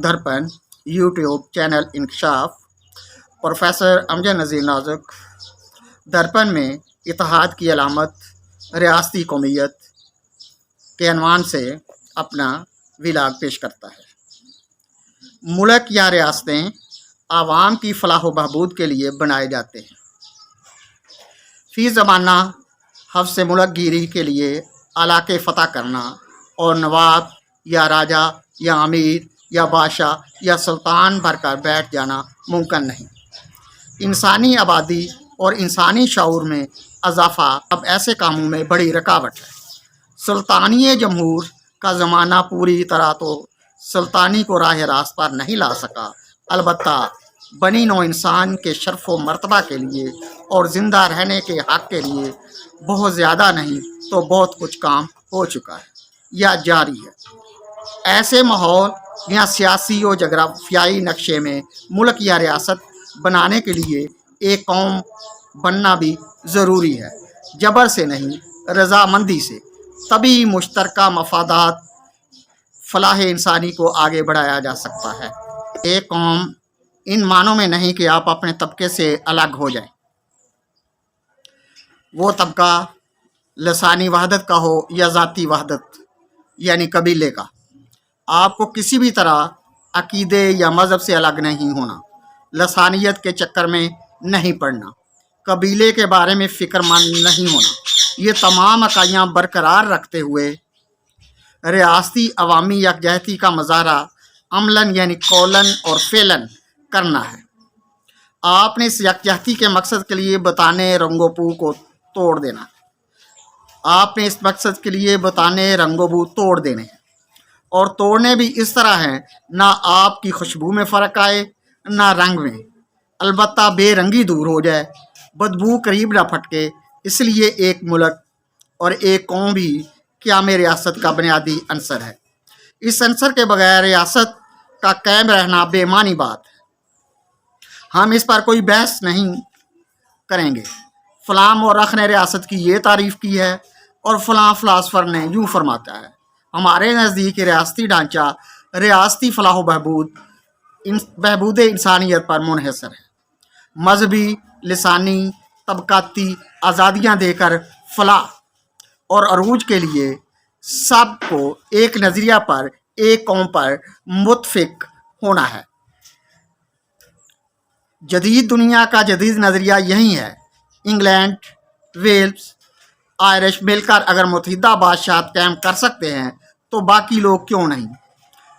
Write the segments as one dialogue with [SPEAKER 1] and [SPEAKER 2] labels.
[SPEAKER 1] दर्पण YouTube channel इंकशाफ professor Amjad नज़ीर नाज़ुक दर्पण में इत्तेहाद की अलामत रियासती कौमियत के अनवान से अपना विलाग पेश करता है। मुल्क या रियासतें आवाम की फलाह व बहबूद के लिए बनाए जाते हैं। फ़ी ज़माना हफ्स मुल्क गिरी के लिए इलाके फ़तह करना और नवाब या राजा या अमीर या बादशाह या सुल्तान भरकर बैठ जाना मुमकिन नहीं। इंसानी आबादी और इंसानी शऊर में इजाफ़ा अब ऐसे कामों में बड़ी रुकावट है। सुल्तानी जमहूर का ज़माना पूरी तरह तो सुल्तानी को राह रास्त पर नहीं ला सका, अलबत्ता बनी नौ इंसान के शर्फ व मर्तबा के लिए और ज़िंदा रहने के हक़ के लिए बहुत ज़्यादा नहीं तो बहुत कुछ काम हो चुका है या जारी है। ऐसे माहौल या सियासी और जगराफियाई नक्शे में मुल्क या रियासत बनाने के लिए एक कौम बनना भी ज़रूरी है। जबर से नहीं, रज़ामंदी से। तभी मुश्तरका मफादात फलाह इंसानी को आगे बढ़ाया जा सकता है। एक कौम इन मानों में नहीं कि आप अपने तबके से अलग हो जाएं। वो तबका लसानी वहदत का हो या ज़ाती वहदत यानी कबीले का। आपको किसी भी तरह अकीदे या मज़हब से अलग नहीं होना, लसानियत के चक्कर में नहीं पड़ना, कबीले के बारे में फ़िक्रमंद नहीं होना। ये तमाम अकाइयाँ बरकरार रखते हुए रियासती अवामी यकजहती का मुजाहरा अमलन यानी कौलन और फ़ेलन करना है। आपने इस यकजहती के मकसद के लिए बताने रंगोपू को तोड़ देना। आपने इस मकसद के लिए बताने रंगोबू तोड़ देने हैं और तोड़ने भी इस तरह हैं ना आपकी खुशबू में फ़र्क आए ना रंग में, अलबत्ता बेरंगी दूर हो जाए, बदबू करीब ना फटके। इसलिए एक मुल्क और एक कौम भी क़याम रियासत का बुनियादी अंसर है। इस अंसर के बगैर रियासत का कायम रहना बेमानी बात है। हम इस पर कोई बहस नहीं करेंगे। फ़लाँ मौरख़ ने रियासत की ये तारीफ़ की है और फ़लाँ फ़िलासफ़र ने यूँ फरमाता है। हमारे नज़दीक रियासती ढांचा रियासती फ़लाह व बहबूद इंसानियत पर मुनहसर है। मजहबी, लिसानी, तबकाती आज़ादियाँ देकर फलाह और अरूज के लिए सबको एक नज़रिया पर, एक कौम पर मुत्तफ़िक होना है। जदीद दुनिया का जदीद नज़रिया यही है। इंग्लैंड, वेल्स, आयरिश मिलकर अगर मुत्तहिदा बादशाहत कायम कर सकते हैं तो बाकी लोग क्यों नहीं।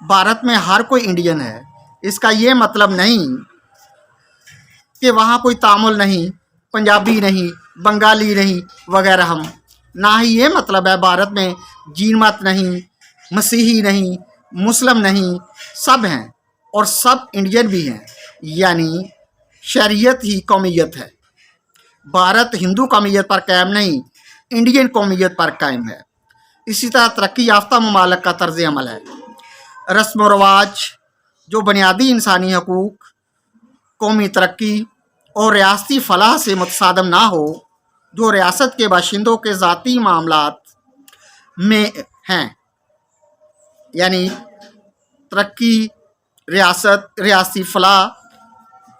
[SPEAKER 1] भारत में हर कोई इंडियन है। इसका ये मतलब नहीं कि वहाँ कोई तामुल नहीं, पंजाबी नहीं, बंगाली नहीं वगैरह हम ना ही ये मतलब है भारत में जीन मत नहीं, मसीही नहीं, मुस्लिम नहीं, सब हैं और सब इंडियन भी हैं, यानी शरीयत ही कौमियत है। भारत हिंदू कौमियत पर कायम नहीं, इंडियन कौमियत पर कायम है। इसी तरह तरक्की याफ्ता ममालिक का तर्ज अमल है। रस्म व रवाज जो बुनियादी इंसानी हकूक़, कौमी तरक्की और रियासती फलाह से मुतसादम ना हो, जो रियासत के बाशिंदों के ज़ाती मामलात में हैं, यानी तरक्की, रियासत, रियासती फलाह,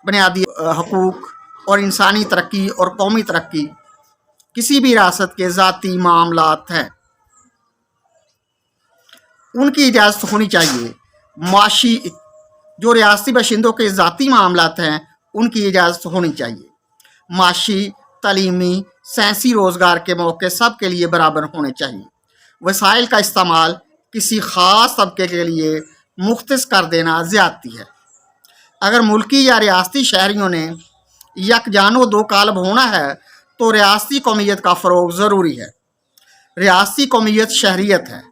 [SPEAKER 1] बुनियादी हकूक़ और इंसानी तरक्की और कौमी तरक्की किसी भी रियासत के ज़ाती मामलात हैं, उनकी इजाज़त होनी चाहिए। माशी जो रियासती बाशिंदों के ज़ाती मामलात हैं उनकी इजाज़त होनी चाहिए। माशी, तालीमी, साइंसी रोज़गार के मौके सब के लिए बराबर होने चाहिए। वसाइल का इस्तेमाल किसी ख़ास तबके के लिए मुख्तस कर देना ज़्यादती है। अगर मुल्की या रियासती शहरियों ने यकजानो दो कालब होना है तो रियासती कौमियत का फ़रोग़ ज़रूरी है। रियासती कौमियत शहरियत है।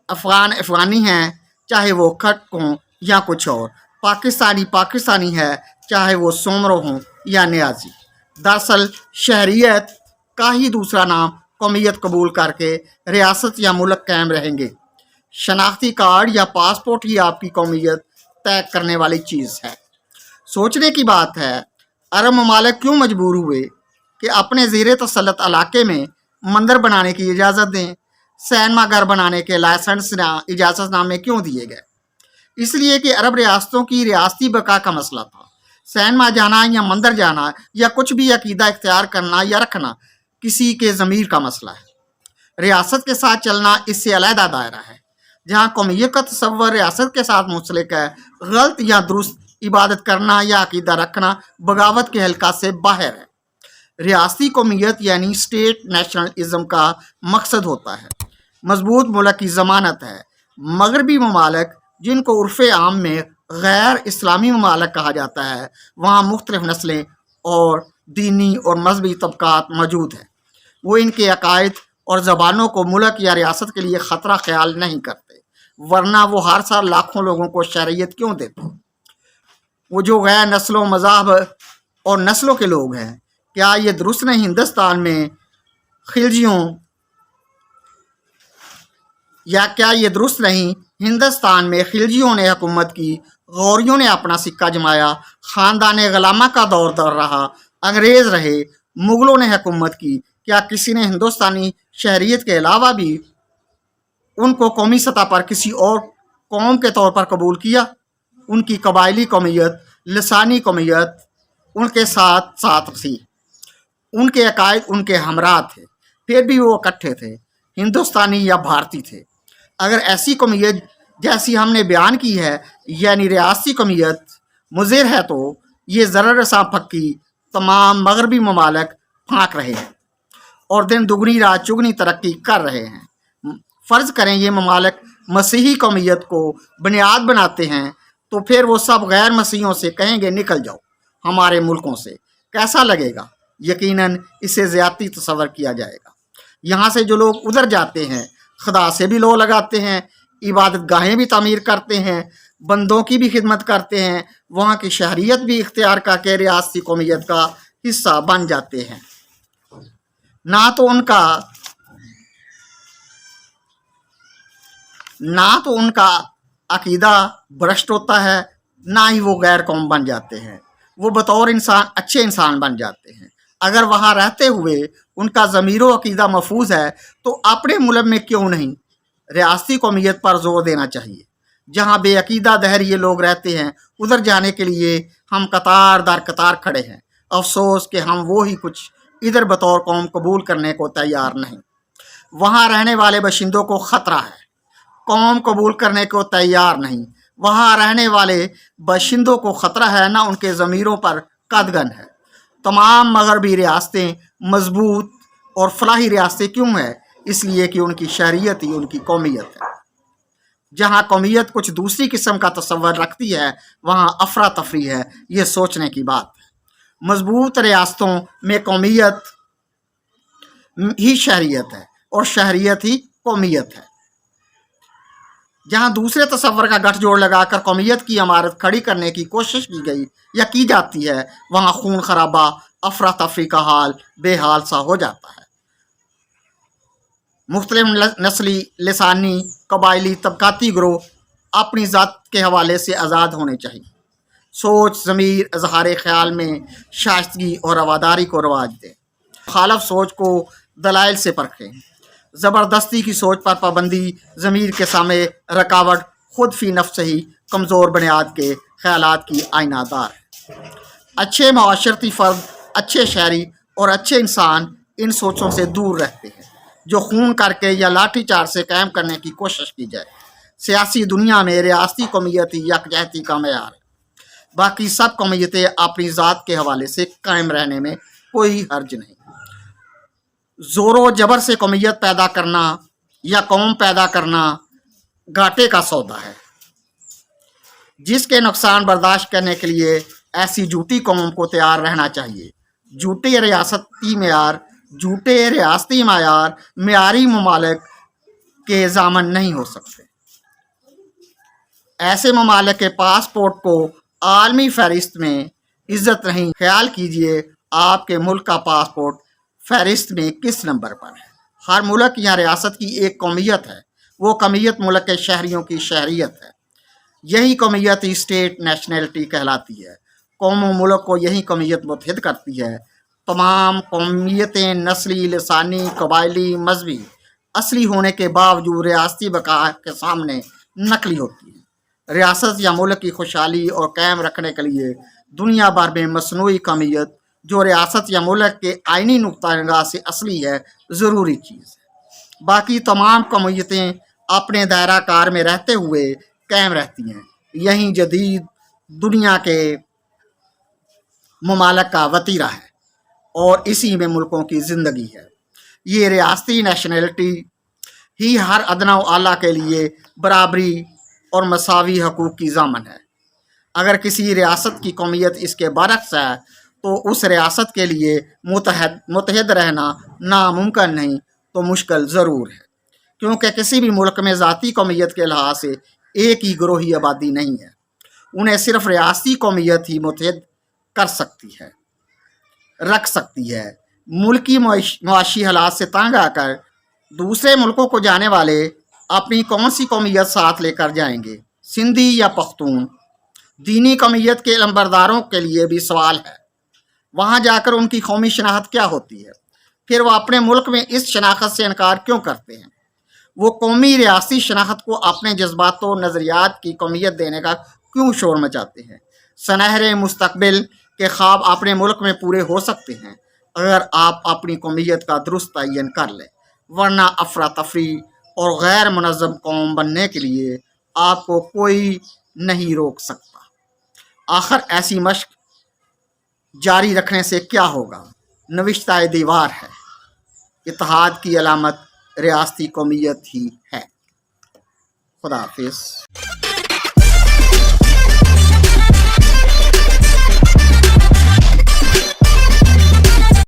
[SPEAKER 1] अफ़गान अफ़गानी हैं चाहे वो खट हों या कुछ और, पाकिस्तानी पाकिस्तानी है चाहे वो सोमरो हों या न्याजी। दरअसल शहरियत का ही दूसरा नाम कौमियत कबूल करके रियासत या मुल्क कायम रहेंगे। शनाख्ती कार्ड या पासपोर्ट ही आपकी कौमियत तय करने वाली चीज़ है। सोचने की बात है, अरब ममालिक क्यों मजबूर हुए कि अपने ज़ेर तसल्लुत इलाके में मंदिर बनाने की इजाज़त दें। सिनेमा घर बनाने के लाइसेंस इजाज़तनामे क्यों दिए गए। اس لیے کہ عرب ریاستوں کی ریاستی بقا کا مسئلہ تھا۔ سینما جانا یا مندر جانا یا کچھ بھی عقیدہ اختیار کرنا یا رکھنا کسی کے ضمیر کا مسئلہ ہے۔ ریاست کے ساتھ چلنا اس سے علیحدہ دائرہ ہے۔ جہاں قومیت کا تصور ریاست کے ساتھ منسلک ہے، غلط یا درست عبادت کرنا یا عقیدہ رکھنا بغاوت کے حلقہ سے باہر ہے۔ ریاستی قومیت یعنی اسٹیٹ نیشنلزم کا مقصد ہوتا ہے، مضبوط ملک کی ضمانت ہے۔ مغربی ممالک جن کو عرف عام میں غیر اسلامی ممالک کہا جاتا ہے، وہاں مختلف نسلیں اور دینی اور مذہبی طبقات موجود ہیں۔ وہ ان کے عقائد اور زبانوں کو ملک یا ریاست کے لیے خطرہ خیال نہیں کرتے، ورنہ وہ ہر سال لاکھوں لوگوں کو شہریت کیوں دیتے؟ وہ جو غیر نسلوں، مذاہب اور نسلوں کے لوگ ہیں، کیا یہ درست نہیں ہندوستان میں خلجیوں نے حکومت کی، غوریوں نے اپنا سکہ جمایا، خاندان غلامہ کا دور رہا، انگریز رہے، مغلوں نے حکومت کی، کیا کسی نے ہندوستانی شہریت کے علاوہ بھی ان کو قومی سطح پر کسی اور قوم کے طور پر قبول کیا؟ ان کی قبائلی قومیت، لسانی قومیت ان کے ساتھ ساتھ تھی، ان کے عقائد ان کے ہمراہ تھے، پھر بھی وہ اکٹھے تھے، ہندوستانی یا بھارتی تھے۔ اگر ایسی قومیت جیسی ہم نے بیان کی ہے یعنی ریاستی قومیت مضر ہے، تو یہ ذرہ رساں پھکی تمام مغربی ممالک پھانک رہے ہیں اور دن دگنی رات چگنی ترقی کر رہے ہیں۔ فرض کریں یہ ممالک مسیحی قومیت کو بنیاد بناتے ہیں، تو پھر وہ سب غیر مسیحیوں سے کہیں گے نکل جاؤ ہمارے ملکوں سے۔ کیسا لگے گا؟ یقیناً اسے زیادتی تصور کیا جائے گا۔ یہاں سے جو لوگ ادھر جاتے ہیں، خدا سے بھی لو لگاتے ہیں، عبادت گاہیں بھی تعمیر کرتے ہیں، بندوں کی بھی خدمت کرتے ہیں، وہاں کی شہریت بھی اختیار کر کے ریاستی قومیت کا حصہ بن جاتے ہیں۔ نہ تو ان کا عقیدہ برشت ہوتا ہے، نہ ہی وہ غیر قوم بن جاتے ہیں، وہ بطور انسان اچھے انسان بن جاتے ہیں۔ اگر وہاں رہتے ہوئے ان کا ضمیر و عقیدہ محفوظ ہے، تو اپنے ملک میں کیوں نہیں ریاستی قومیت پر زور دینا چاہیے؟ جہاں بے عقیدہ دہریے لوگ رہتے ہیں، ادھر جانے کے لیے ہم قطار در قطار کھڑے ہیں۔ افسوس کہ ہم وہی کچھ ادھر بطور قوم قبول کرنے کو تیار نہیں۔ وہاں رہنے والے باشندوں کو خطرہ ہے، قوم قبول کرنے کو تیار نہیں۔ وہاں رہنے والے باشندوں کو خطرہ ہے، نہ ان کے ضمیروں پر قدغن ہے۔ تمام مغربی ریاستیں مضبوط اور فلاحی ریاستیں کیوں ہیں؟ اس لیے کہ ان کی شہریت ہی ان کی قومیت ہے۔ جہاں قومیت کچھ دوسری قسم کا تصور رکھتی ہے، وہاں افراتفری ہے۔ یہ سوچنے کی بات ہے۔ مضبوط ریاستوں میں قومیت ہی شہریت ہے اور شہریت ہی قومیت ہے۔ جہاں دوسرے تصور کا گٹھ جوڑ لگا کر قومیت کی عمارت کھڑی کرنے کی کوشش کی گئی یا کی جاتی ہے، وہاں خون خرابہ، افراتفری کا حال بے حال سا ہو جاتا ہے۔ مختلف نسلی، لسانی، قبائلی، طبقاتی گروہ اپنی ذات کے حوالے سے آزاد ہونے چاہیے۔ سوچ، ضمیر، اظہار خیال میں شائستگی اور رواداری کو رواج دیں۔ مخالف سوچ کو دلائل سے پرکھیں۔ زبردستی کی سوچ پر پابندی ضمیر کے سامنے رکاوٹ، خود فی نفس ہی کمزور بنیاد کے خیالات کی آئینہ دار ہے۔ اچھے معاشرتی فرد، اچھے شہری اور اچھے انسان ان سوچوں سے دور رہتے ہیں جو خون کر کے یا لاٹھی چارج سے قائم کرنے کی کوشش کی جائے۔ سیاسی دنیا میں ریاستی قومیت ہی یکجہتی کا معیار ہے۔ باقی سب قومیتیں اپنی ذات کے حوالے سے قائم رہنے میں کوئی حرج نہیں۔ زور و جبر سے قومیت پیدا کرنا یا قوم پیدا کرنا گھاٹے کا سودا ہے، جس کے نقصان برداشت کرنے کے لیے ایسی جھوٹی قوم کو تیار رہنا چاہیے۔ جھوٹے ریاستی معیار معیاری ممالک کے ضامن نہیں ہو سکتے۔ ایسے ممالک کے پاسپورٹ کو عالمی فہرست میں عزت نہیں۔ خیال کیجئے آپ کے ملک کا پاسپورٹ فہرست میں کس نمبر پر ہے؟ ہر ملک یا ریاست کی ایک قومیت ہے، وہ قومیت ملک کے شہریوں کی شہریت ہے۔ یہی قومیت ہی اسٹیٹ نیشنلٹی کہلاتی ہے۔ قوم و ملک کو یہی قومیت متحد کرتی ہے۔ تمام قومیتیں نسلی، لسانی، قبائلی، مذہبی اصلی ہونے کے باوجود ریاستی بقا کے سامنے نقلی ہوتی ہیں۔ रियासत या मुल्क की खुशहाली और कायम रखने के लिए दुनिया भर में मसनूई कौमियत जो रियासत या मुल्क के आइनी नुक्ता निगाह से असली है, ज़रूरी चीज़ है। बाकी तमाम कौमियतें अपने दायरा कार में रहते हुए कायम रहती हैं। यही जदीद दुनिया के ममालक का वतीरा है और इसी में मुल्कों की ज़िंदगी है। ये रियासती नेशनलिटी ही हर अदना व आला के लिए बराबरी और मसावी हकूक़ की ज़ामन है। अगर किसी रियासत की कौमियत इसके बरक्स है तो उस रियासत के लिए मुतहद रहना नामुमकिन नहीं तो मुश्किल ज़रूर है, क्योंकि किसी भी मुल्क में ज़ाती कौमियत के लिहाज से एक ही ग्रोही आबादी नहीं है। उन्हें सिर्फ रियासती कौमियत ही मुतहद कर सकती है, रख सकती है। मुल्की मुआशी हालात से तंग आकर दूसरे मुल्कों को जाने वाले अपनी कौन सी कौमियत साथ लेकर जाएंगे, सिंधी या पख्तून? दीनी कौमियत के लंबरदारों के लिए भी सवाल है। वहाँ जाकर उनकी कौमी शनाख्त क्या होती है? फिर वह अपने मुल्क में इस शनाख्त से इनकार क्यों करते हैं? वो कौमी रियासती शनाख्त को अपने जज्बात व नज़रियात की कौमियत देने का क्यों शोर मचाते हैं? सुनहरे मुस्तकबिल के ख्वाब अपने मुल्क में पूरे हो सकते हैं अगर आप अपनी कौमियत का दुरुस्त तयन कर लें, वरना अफरा तफरी और गैर मुनज़्ज़म कौम बनने के लिए आपको कोई नहीं रोक सकता। आखिर ऐसी मशक जारी रखने से क्या होगा? नविश्ता दीवार है। इत्तेहाद की अलामत रियासती कौमियत ही है। खुदा हाफिज़।